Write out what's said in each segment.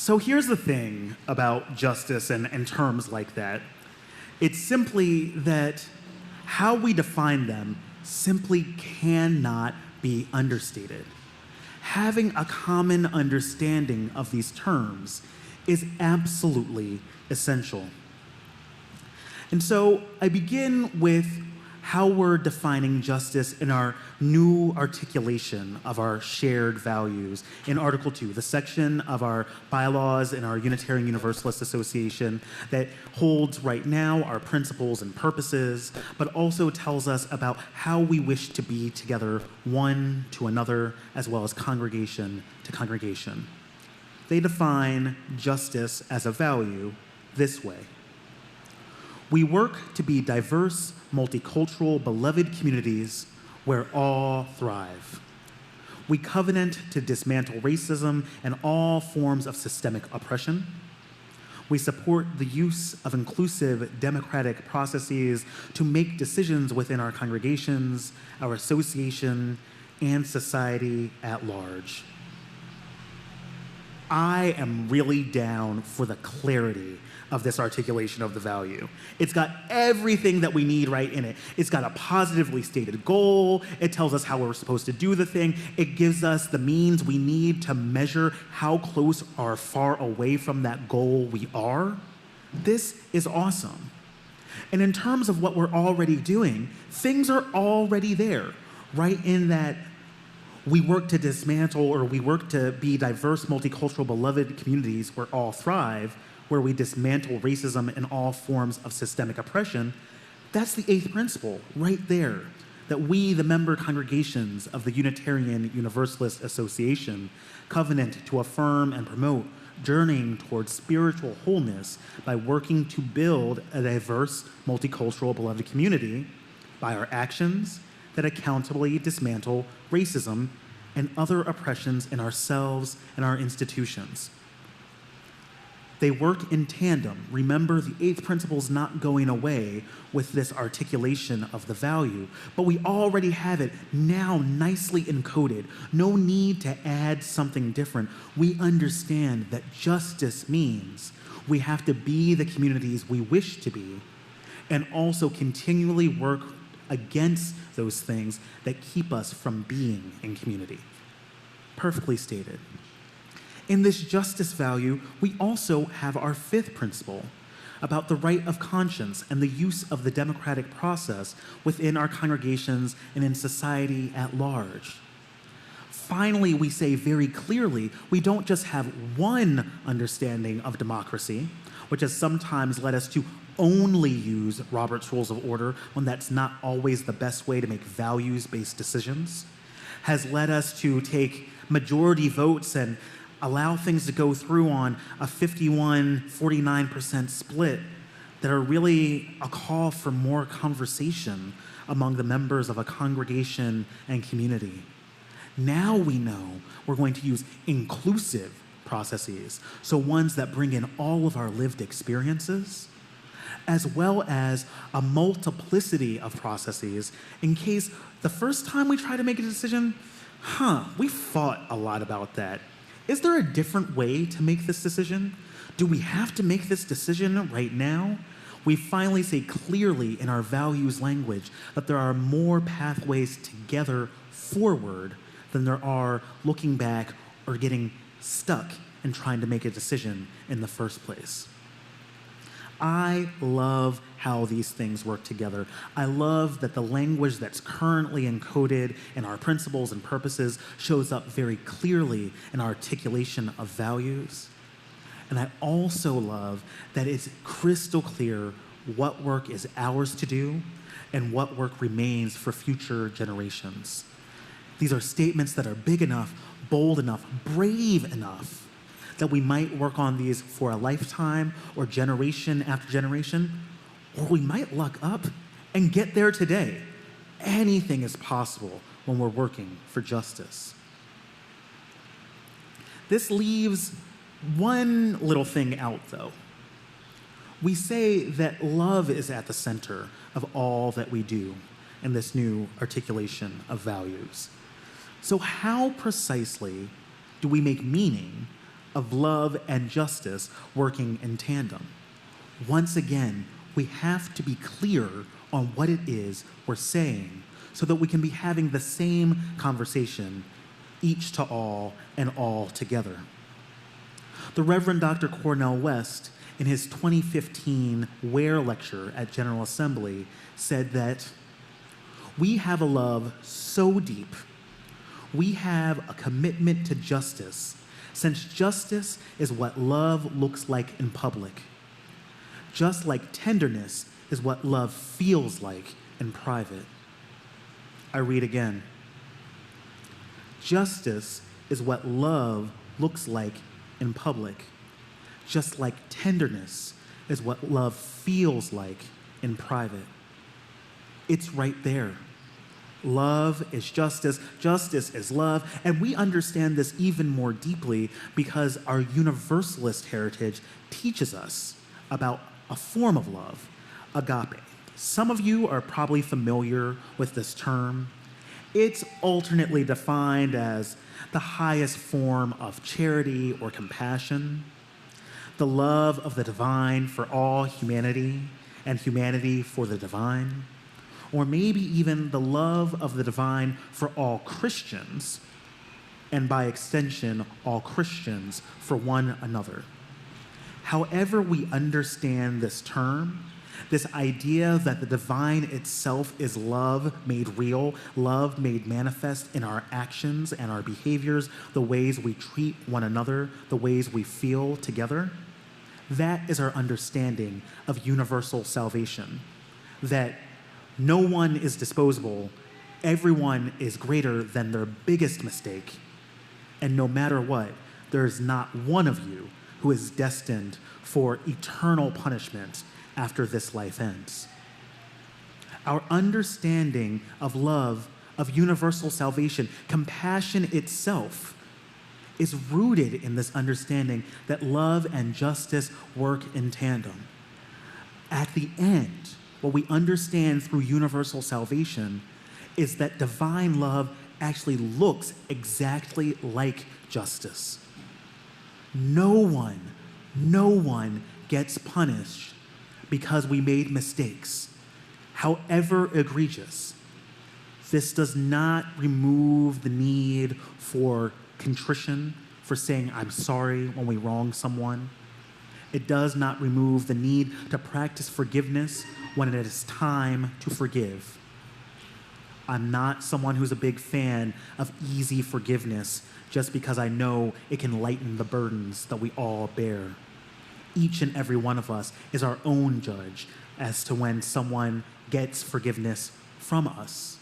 So here's the thing about justice and terms like that. It's simply that how we define them simply cannot be understated. Having a common understanding of these terms is absolutely essential. And so I begin with how we're defining justice in our new articulation of our shared values in Article 2, the section of our bylaws in our Unitarian Universalist Association that holds right now our principles and purposes, but also tells us about how we wish to be together one to another, as well as congregation to congregation. They define justice as a value this way. We work to be diverse, multicultural, beloved communities where all thrive. We covenant to dismantle racism and all forms of systemic oppression. We support the use of inclusive democratic processes to make decisions within our congregations, our association, and society at large. I am really down for the clarity of this articulation of the value. It's got everything that we need right in it. It's got a positively stated goal. It tells us how we're supposed to do the thing. It gives us the means we need to measure how close or far away from that goal we are. This is awesome. And in terms of what we're already doing, things are already there, right in that we work to dismantle, or we work to be diverse, multicultural, beloved communities where all thrive, where we dismantle racism and all forms of systemic oppression. That's the eighth principle right there, that we, the member congregations of the Unitarian Universalist Association, covenant to affirm and promote, journeying towards spiritual wholeness by working to build a diverse, multicultural, beloved community by our actions that accountably dismantle racism and other oppressions in ourselves and our institutions. They work in tandem. Remember, the eighth principle is not going away with this articulation of the value, but we already have it now nicely encoded. No need to add something different. We understand that justice means we have to be the communities we wish to be, and also continually work against those things that keep us from being in community. Perfectly stated. In this justice value, we also have our fifth principle about the right of conscience and the use of the democratic process within our congregations and in society at large. Finally, we say very clearly, we don't just have one understanding of democracy, which has sometimes led us to only use Robert's Rules of Order when that's not always the best way to make values-based decisions, has led us to take majority votes and allow things to go through on a 51-49% split that are really a call for more conversation among the members of a congregation and community. Now we know we're going to use inclusive processes, so ones that bring in all of our lived experiences, as well as a multiplicity of processes in case the first time we try to make a decision, we fought a lot about that. Is there a different way to make this decision? Do we have to make this decision right now? We finally say clearly in our values language that there are more pathways together forward than there are looking back or getting stuck and trying to make a decision in the first place. I love how these things work together. I love that the language that's currently encoded in our principles and purposes shows up very clearly in our articulation of values. And I also love that it's crystal clear what work is ours to do and what work remains for future generations. These are statements that are big enough, bold enough, brave enough that we might work on these for a lifetime or generation after generation, or we might luck up and get there today. Anything is possible when we're working for justice. This leaves one little thing out, though. We say that love is at the center of all that we do in this new articulation of values. So how precisely do we make meaning of love and justice working in tandem. Once again, we have to be clear on what it is we're saying so that we can be having the same conversation, each to all and all together. The Reverend Dr. Cornel West, in his 2015 Ware lecture at General Assembly, said that we have a love so deep, we have a commitment to justice, since justice is what love looks like in public, just like tenderness is what love feels like in private. I read again. Justice is what love looks like in public, just like tenderness is what love feels like in private. It's right there. Love is justice, justice is love, and we understand this even more deeply because our universalist heritage teaches us about a form of love, agape. Some of you are probably familiar with this term. It's alternately defined as the highest form of charity or compassion, the love of the divine for all humanity and humanity for the divine, or maybe even the love of the divine for all Christians, and by extension, all Christians for one another. However we understand this term, this idea that the divine itself is love made real, love made manifest in our actions and our behaviors, the ways we treat one another, the ways we feel together, that is our understanding of universal salvation, that no one is disposable, everyone is greater than their biggest mistake, and no matter what, there is not one of you who is destined for eternal punishment after this life ends. Our understanding of love, of universal salvation, compassion itself, is rooted in this understanding that love and justice work in tandem. At the end, what we understand through universal salvation is that divine love actually looks exactly like justice. No one gets punished because we made mistakes, however egregious. This does not remove the need for contrition, for saying I'm sorry when we wrong someone. It does not remove the need to practice forgiveness when it is time to forgive. I'm not someone who's a big fan of easy forgiveness just because I know it can lighten the burdens that we all bear. Each and every one of us is our own judge as to when someone gets forgiveness from us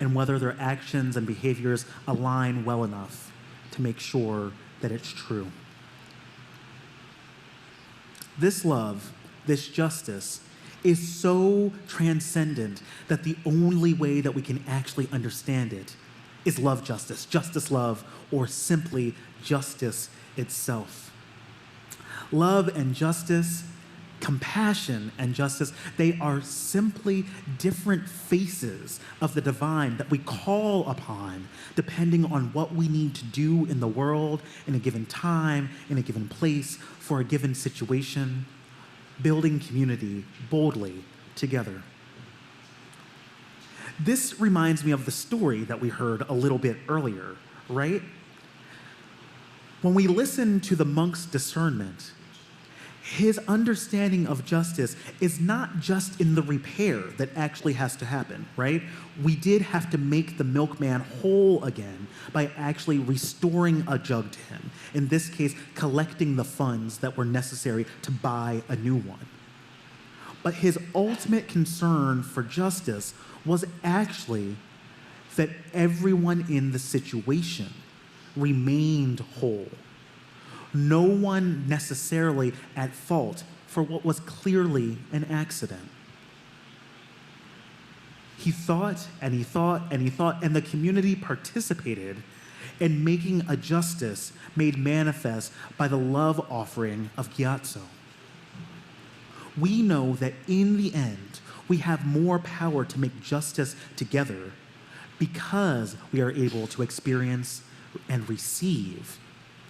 and whether their actions and behaviors align well enough to make sure that it's true. This love, this justice, is so transcendent that the only way that we can actually understand it is love justice, justice love, or simply justice itself. Love and justice, compassion and justice, they are simply different faces of the divine that we call upon depending on what we need to do in the world, in a given time, in a given place, for a given situation, building community boldly together. This reminds me of the story that we heard a little bit earlier, right? When we listen to the monk's discernment, his understanding of justice is not just in the repair that actually has to happen, right? We did have to make the milkman whole again by actually restoring a jug to him. In this case, collecting the funds that were necessary to buy a new one. But his ultimate concern for justice was actually that everyone in the situation remained whole. No one necessarily at fault for what was clearly an accident. He thought and he thought and he thought, and the community participated in making a justice made manifest by the love offering of Gyatso. We know that in the end, we have more power to make justice together because we are able to experience and receive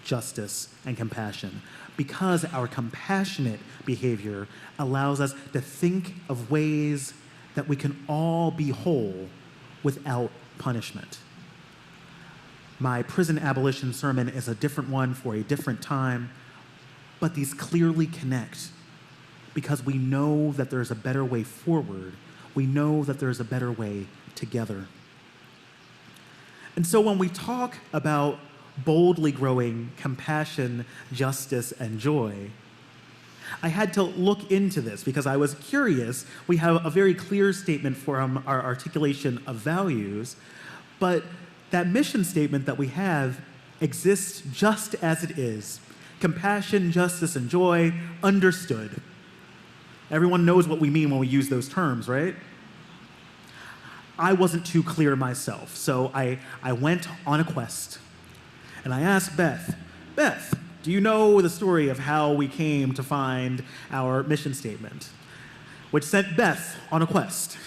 justice, and compassion, because our compassionate behavior allows us to think of ways that we can all be whole without punishment. My prison abolition sermon is a different one for a different time, but these clearly connect because we know that there's a better way forward. We know that there's a better way together. And so when we talk about boldly growing compassion, justice, and joy, I had to look into this because I was curious. We have a very clear statement from our articulation of values, but that mission statement that we have exists just as it is. Compassion, justice, and joy, understood. Everyone knows what we mean when we use those terms, right? I wasn't too clear myself, so I went on a quest. And I asked Beth, do you know the story of how we came to find our mission statement? Which sent Beth on a quest.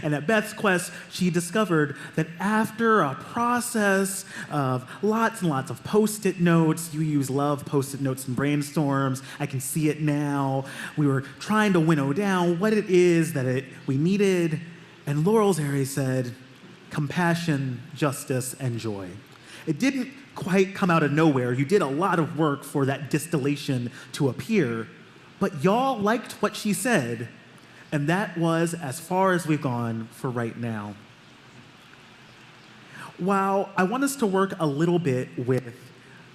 And at Beth's quest, she discovered that after a process of lots and lots of Post-it notes, you love Post-it notes and brainstorms, I can see it now, we were trying to winnow down what it is that we needed, and Laurel's area said, compassion, justice, and joy. It didn't quite come out of nowhere. You did a lot of work for that distillation to appear, but y'all liked what she said, and that was as far as we've gone for right now. While I want us to work a little bit with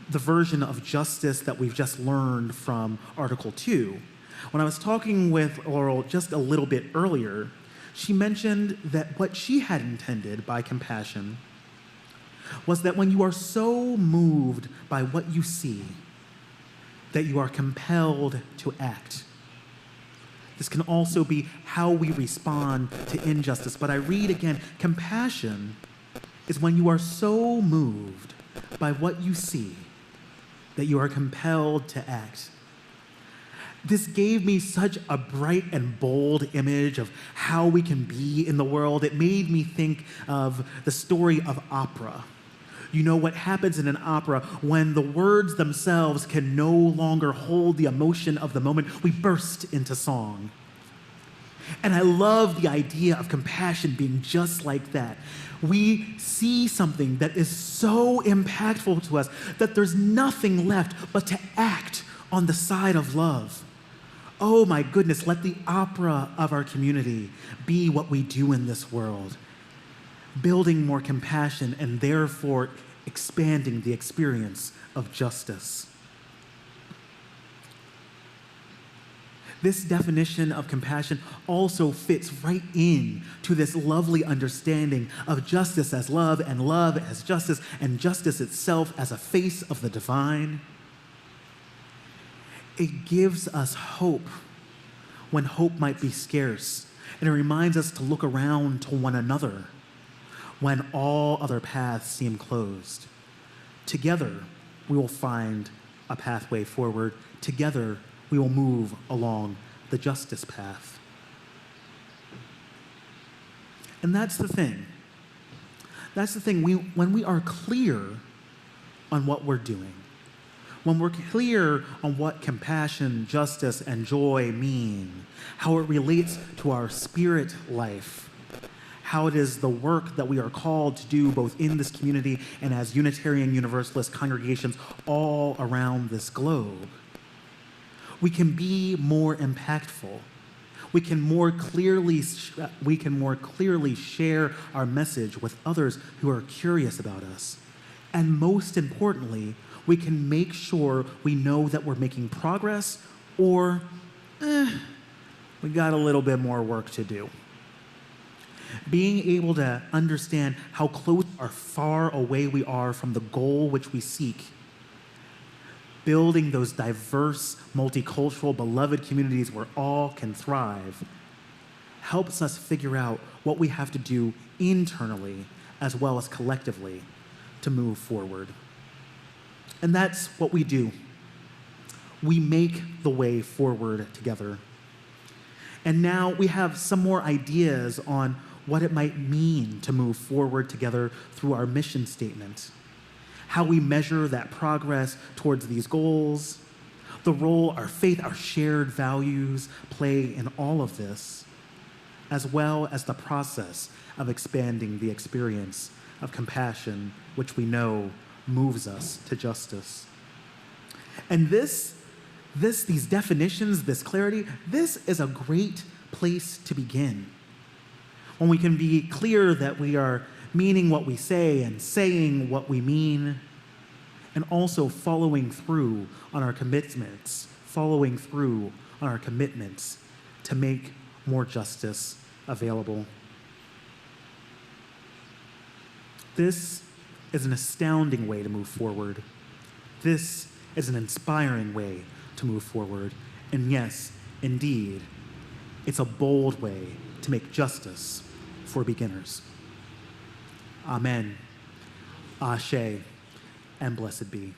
the version of justice that we've just learned from Article 2, when I was talking with Laurel just a little bit earlier, she mentioned that what she had intended by compassion was that when you are so moved by what you see, that you are compelled to act. This can also be how we respond to injustice. But I read again, compassion is when you are so moved by what you see that you are compelled to act. This gave me such a bright and bold image of how we can be in the world. It made me think of the story of opera. You know what happens in an opera when the words themselves can no longer hold the emotion of the moment. We burst into song. And I love the idea of compassion being just like that. We see something that is so impactful to us that there's nothing left but to act on the side of love. Oh my goodness, let the opera of our community be what we do in this world. Building more compassion and therefore expanding the experience of justice. This definition of compassion also fits right in to this lovely understanding of justice as love and love as justice and justice itself as a face of the divine. It gives us hope when hope might be scarce, and it reminds us to look around to one another when all other paths seem closed. Together, we will find a pathway forward. Together, we will move along the justice path. And that's the thing. That's the thing. When we are clear on what we're doing, when we're clear on what compassion, justice, and joy mean, how it relates to our spirit life, how it is the work that we are called to do both in this community and as Unitarian Universalist congregations all around this globe, we can be more impactful. We can more clearly share our message with others who are curious about us. And most importantly, we can make sure we know that we're making progress or we got a little bit more work to do. Being able to understand how close or far away we are from the goal which we seek, building those diverse, multicultural, beloved communities where all can thrive, helps us figure out what we have to do internally as well as collectively to move forward. And that's what we do. We make the way forward together. And now we have some more ideas on what it might mean to move forward together through our mission statement. how we measure that progress towards these goals, the role our faith, our shared values play in all of this, as well as the process of expanding the experience of compassion, which we know moves us to justice. And these definitions, this clarity, this is a great place to begin. When we can be clear that we are meaning what we say and saying what we mean, and also following through on our commitments to make more justice available. This is an astounding way to move forward. This is an inspiring way to move forward. And yes, indeed, it's a bold way to make justice for beginners. Amen. Ashe, and blessed be.